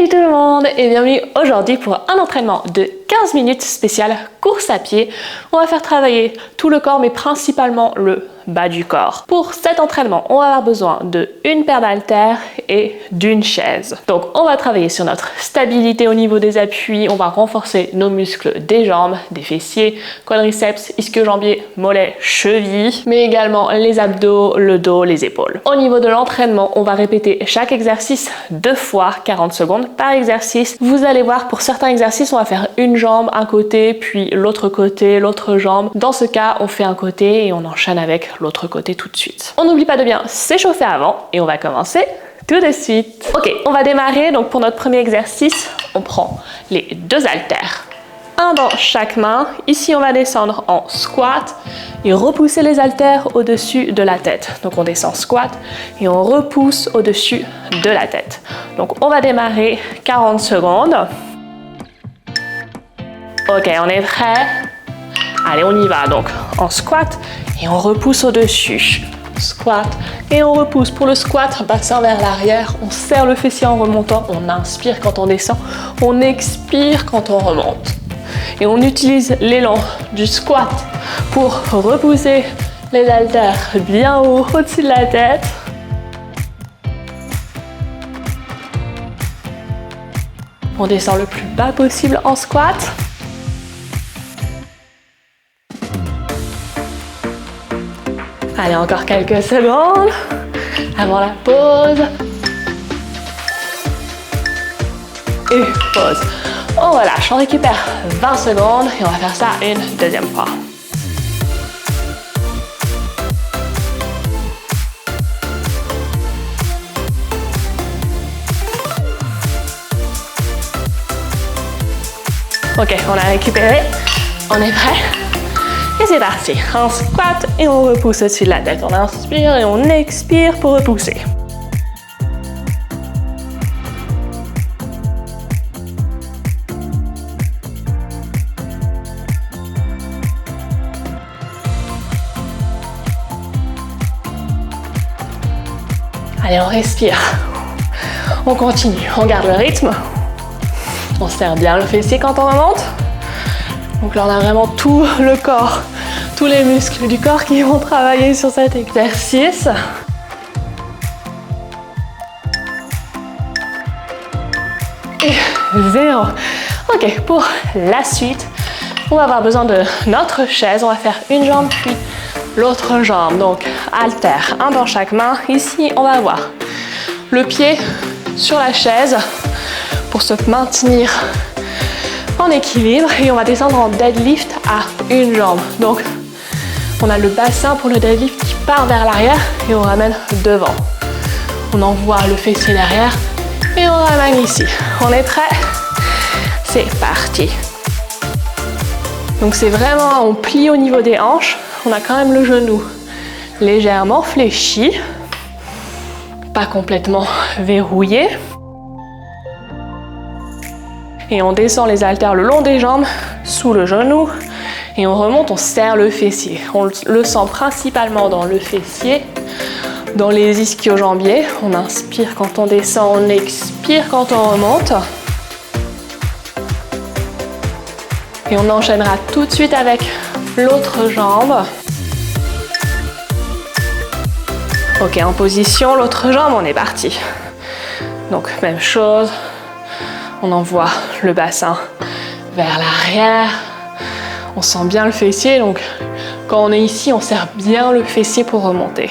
Salut tout le monde et bienvenue aujourd'hui pour un entraînement de 15 minutes spécial course à pied. On va faire travailler tout le corps mais principalement le bas du corps. Pour cet entraînement, on va avoir besoin d'une paire d'haltères et d'une chaise. Donc on va travailler sur notre stabilité au niveau des appuis, on va renforcer nos muscles des jambes, des fessiers, quadriceps, ischio-jambier, mollets, chevilles, mais également les abdos, le dos, les épaules. Au niveau de l'entraînement, on va répéter chaque exercice 2 fois 40 secondes par exercice. Vous allez voir, pour certains exercices, on va faire une jambe, un côté, puis l'autre côté, l'autre jambe. Dans ce cas, on fait un côté et on enchaîne avec l'autre côté tout de suite. On n'oublie pas de bien s'échauffer avant et on va commencer tout de suite. Ok, on va démarrer. Donc pour notre premier exercice, on prend les 2 haltères. Un dans chaque main. Ici, on va descendre en squat et repousser les haltères au-dessus de la tête. Donc on descend squat et on repousse au-dessus de la tête. Donc on va démarrer 40 secondes. Ok, on est prêt? Allez, on y va. Donc en squat et on repousse au-dessus. Squat et on repousse. Pour le squat, bassin vers l'arrière, on serre le fessier en remontant, on inspire quand on descend, on expire quand on remonte. Et on utilise l'élan du squat pour repousser les haltères bien haut au-dessus de la tête. On descend le plus bas possible en squat. Allez, encore quelques secondes avant la pause. Et pause. On relâche, on récupère 20 secondes et on va faire ça une deuxième fois. Ok, on a récupéré, on est prêt. Et c'est parti, on squat et on repousse au-dessus de la tête. On inspire et on expire pour repousser. Allez, on respire. On continue, on garde le rythme. On serre bien le fessier quand on remonte. Donc là, on a vraiment tout le corps, tous les muscles du corps qui vont travailler sur cet exercice. Et 0. Ok, pour la suite, on va avoir besoin de notre chaise. On va faire une jambe puis l'autre jambe. Donc, haltère, un dans chaque main. Ici, on va avoir le pied sur la chaise pour se maintenir en équilibre et on va descendre en deadlift à une jambe. Donc on a le bassin pour le deadlift qui part vers l'arrière et on ramène devant. On envoie le fessier derrière et on ramène ici. On est prêt? C'est parti. Donc c'est vraiment, on plie au niveau des hanches. On a quand même le genou légèrement fléchi, pas complètement verrouillé. Et on descend les haltères le long des jambes, sous le genou, et on remonte, on serre le fessier. On le sent principalement dans le fessier, dans les ischio-jambiers. On inspire quand on descend, on expire quand on remonte. Et on enchaînera tout de suite avec l'autre jambe. Ok, en position, l'autre jambe, on est parti. Donc, même chose. On envoie le bassin vers l'arrière. On sent bien le fessier. Donc, quand on est ici, on serre bien le fessier pour remonter.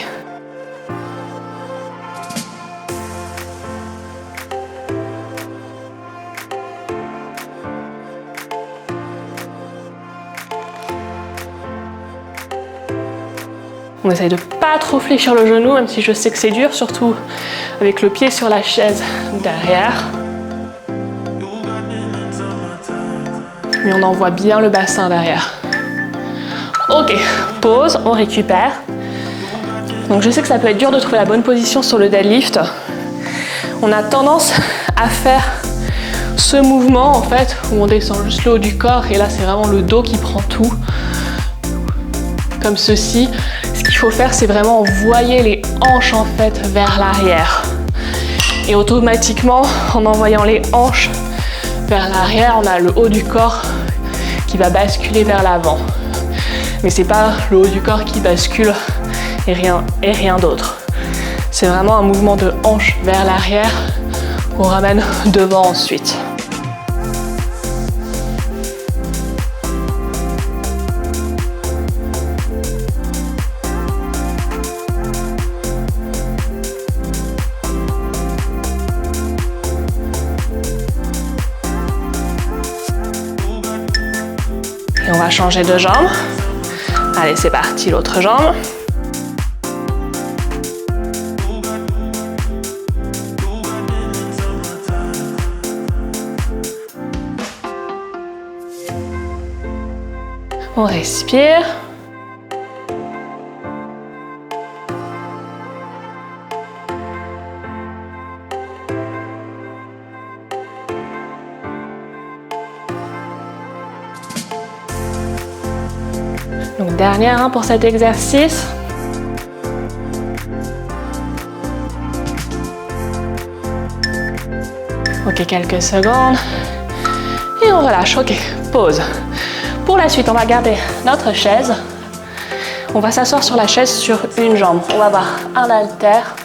On essaye de pas trop fléchir le genou, même si je sais que c'est dur, surtout avec le pied sur la chaise derrière. Mais on envoie bien le bassin derrière. Ok, pause, on récupère. Donc je sais que ça peut être dur de trouver la bonne position sur le deadlift. On a tendance à faire ce mouvement en fait, où on descend juste le haut du corps et là c'est vraiment le dos qui prend tout. Comme ceci. Ce qu'il faut faire, c'est vraiment envoyer les hanches en fait vers l'arrière. Et automatiquement, en envoyant les hanches vers l'arrière, on a le haut du corps qui va basculer vers l'avant. Mais c'est pas le haut du corps qui bascule et rien d'autre. C'est vraiment un mouvement de hanche vers l'arrière qu'on ramène devant ensuite. Et on va changer de jambe. Allez, c'est parti, l'autre jambe. On respire. Donc dernière pour cet exercice. Ok, quelques secondes. Et on relâche. Ok, pause. Pour la suite, on va garder notre chaise. On va s'asseoir sur la chaise sur une jambe. On va avoir un haltère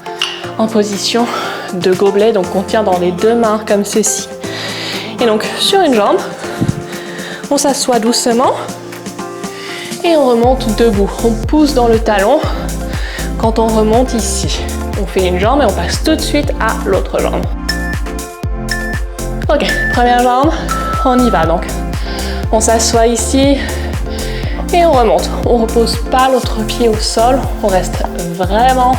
en position de gobelet, donc on tient dans les deux mains comme ceci. Et donc sur une jambe, on s'assoit doucement et on remonte debout. On pousse dans le talon quand on remonte ici. On fait une jambe et on passe tout de suite à l'autre jambe. Ok, première jambe, on y va donc. On s'assoit ici et on remonte. On ne repose pas l'autre pied au sol. On reste vraiment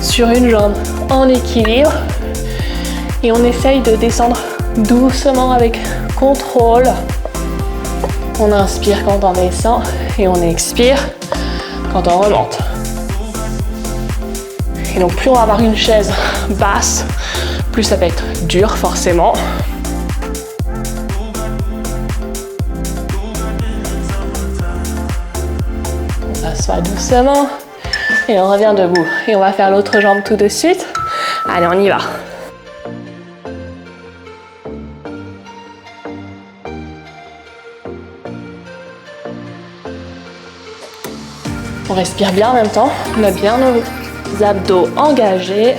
sur une jambe en équilibre. Et on essaye de descendre doucement avec contrôle. On inspire quand on descend et on expire quand on remonte. Et donc plus on va avoir une chaise basse, plus ça va être dur forcément. On s'assoit doucement et on revient debout. Et on va faire l'autre jambe tout de suite. Allez, on y va. On respire bien en même temps. On a bien nos abdos engagés.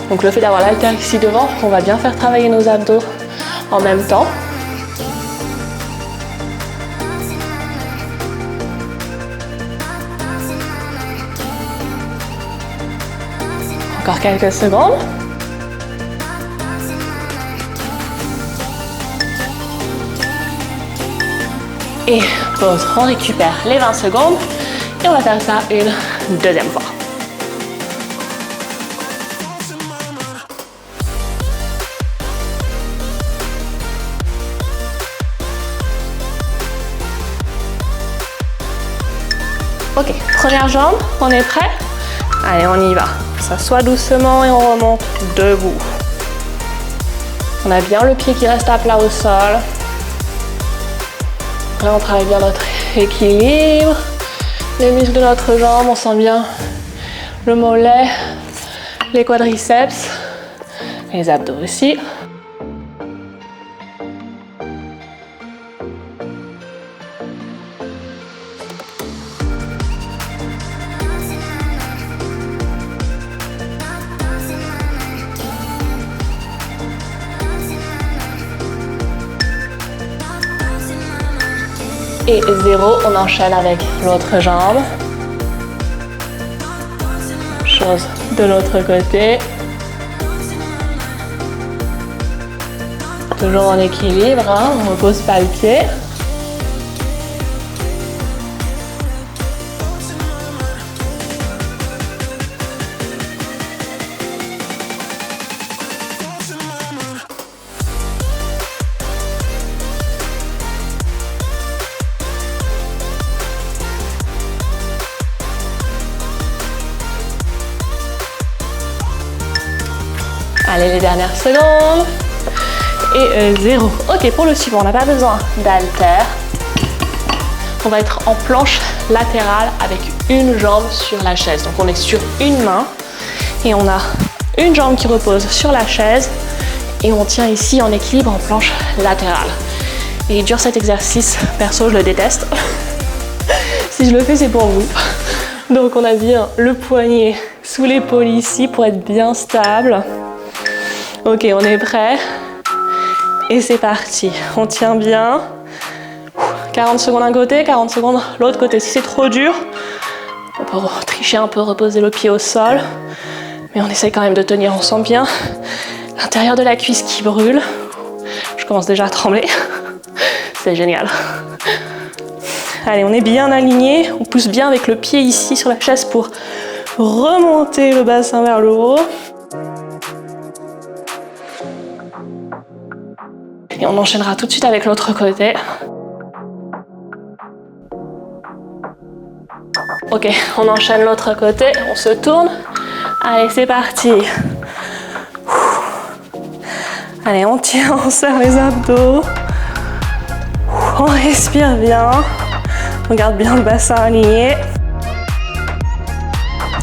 Donc le fait d'avoir l'haltère ici devant, on va bien faire travailler nos abdos en même temps. Encore quelques secondes. Et pause, on récupère les 20 secondes et on va faire ça une deuxième fois. Ok, première jambe, on est prêt? Allez, on y va. On s'assoit doucement et on remonte debout. On a bien le pied qui reste à plat au sol. Là, on travaille bien notre équilibre, les muscles de notre jambe, on sent bien le mollet, les quadriceps, les abdos aussi. Et 0, on enchaîne avec l'autre jambe. Chose de l'autre côté. Toujours en équilibre, hein, on ne repose pas le pied. Allez, les dernières secondes. Et 0. Ok, pour le suivant, on n'a pas besoin d'haltère. On va être en planche latérale avec une jambe sur la chaise. Donc on est sur une main Et on a une jambe qui repose sur la chaise et on tient ici en équilibre en planche latérale. Et dur cet exercice, perso je le déteste. Si je le fais c'est pour vous. Donc on a bien le poignet sous l'épaule ici pour être bien stable. Ok, on est prêt. Et c'est parti. On tient bien. 40 secondes d'un côté, 40 secondes l'autre côté. Si c'est trop dur, on peut tricher un peu, reposer le pied au sol. Mais on essaye quand même de tenir. On sent bien l'intérieur de la cuisse qui brûle. Je commence déjà à trembler. C'est génial. Allez, on est bien aligné. On pousse bien avec le pied ici sur la chaise pour remonter le bassin vers le haut. Et on enchaînera tout de suite avec l'autre côté. Ok, on enchaîne l'autre côté, on se tourne. Allez, c'est parti. Allez, on tient, on serre les abdos. On respire bien. On garde bien le bassin aligné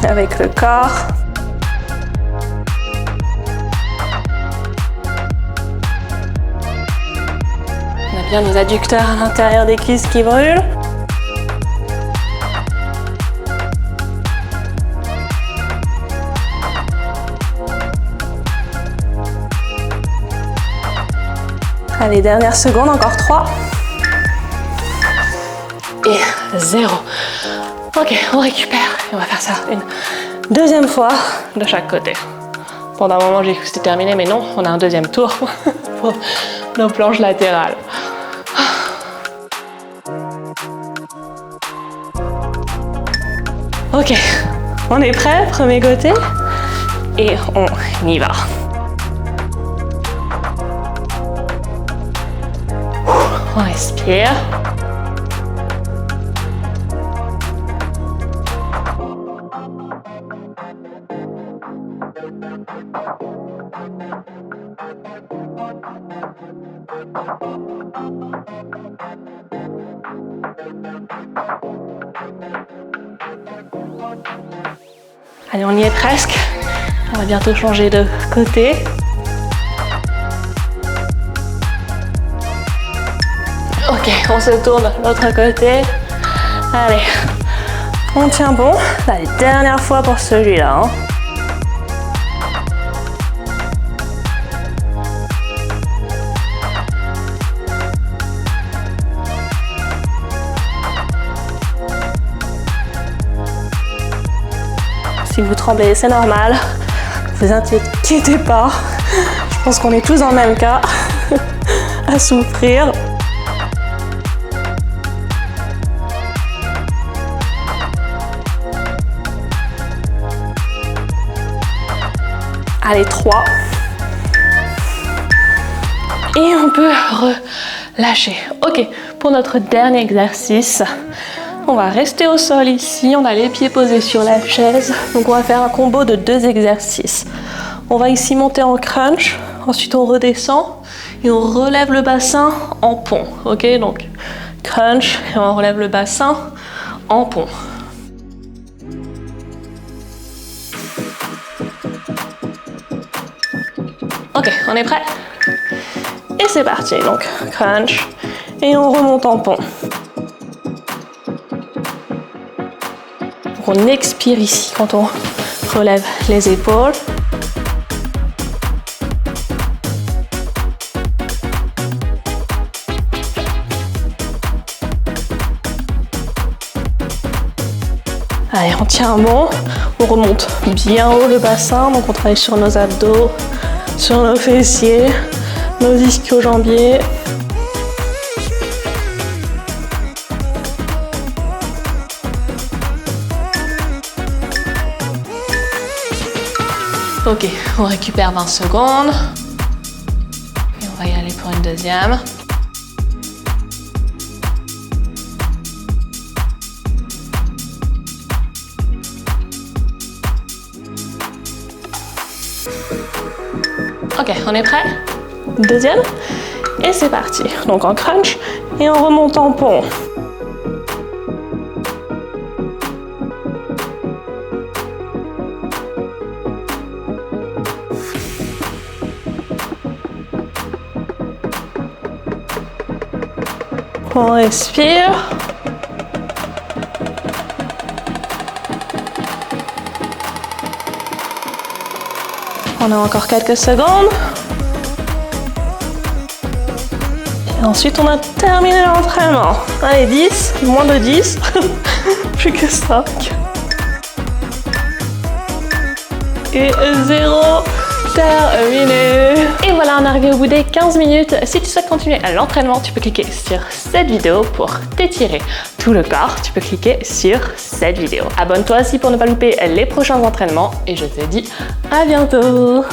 avec le corps. On a bien nos adducteurs à l'intérieur des cuisses qui brûlent. Allez, dernière seconde, encore 3. Et 0. Ok, on récupère. Et on va faire ça une deuxième fois de chaque côté. Pendant un moment, j'ai cru que c'était terminé, mais non, on a un deuxième tour pour nos planches latérales. Ok, on est prêt, premier côté. Et on y va. On respire. Allez, on y est presque. On va bientôt changer de côté. Ok, on se tourne de l'autre côté. Allez, on tient bon. Allez, dernière fois pour celui-là. Hein. Si vous tremblez, c'est normal. Ne vous inquiétez pas. Je pense qu'on est tous dans le même cas à souffrir. Allez, 3. Et on peut relâcher. Ok, pour notre dernier exercice, on va rester au sol ici. On a les pieds posés sur la chaise. Donc on va faire un combo de 2 exercices. On va ici monter en crunch. Ensuite on redescend et on relève le bassin en pont. Ok, donc crunch et on relève le bassin en pont. Ok, on est prêt? Et c'est parti, donc crunch, et on remonte en pont. Donc on expire ici quand on relève les épaules. Allez, on tient bon, on remonte bien haut le bassin, donc on travaille sur nos abdos, sur nos fessiers, nos ischio-jambiers. Ok, on récupère 20 secondes. Et on va y aller pour une deuxième. Ok, on est prêt? Deuxième. Et c'est parti. Donc en crunch et on remonte en pont. On respire. On a encore quelques secondes. Et ensuite, on a terminé l'entraînement. Allez, 10, moins de 10. Plus que 5. Et 0. Terminé. Et voilà, on est arrivé au bout des 15 minutes. Si tu souhaites continuer l'entraînement, tu peux cliquer sur cette vidéo pour t'étirer tout le corps. Tu peux cliquer sur cette vidéo. Abonne-toi aussi pour ne pas louper les prochains entraînements et je te dis à bientôt.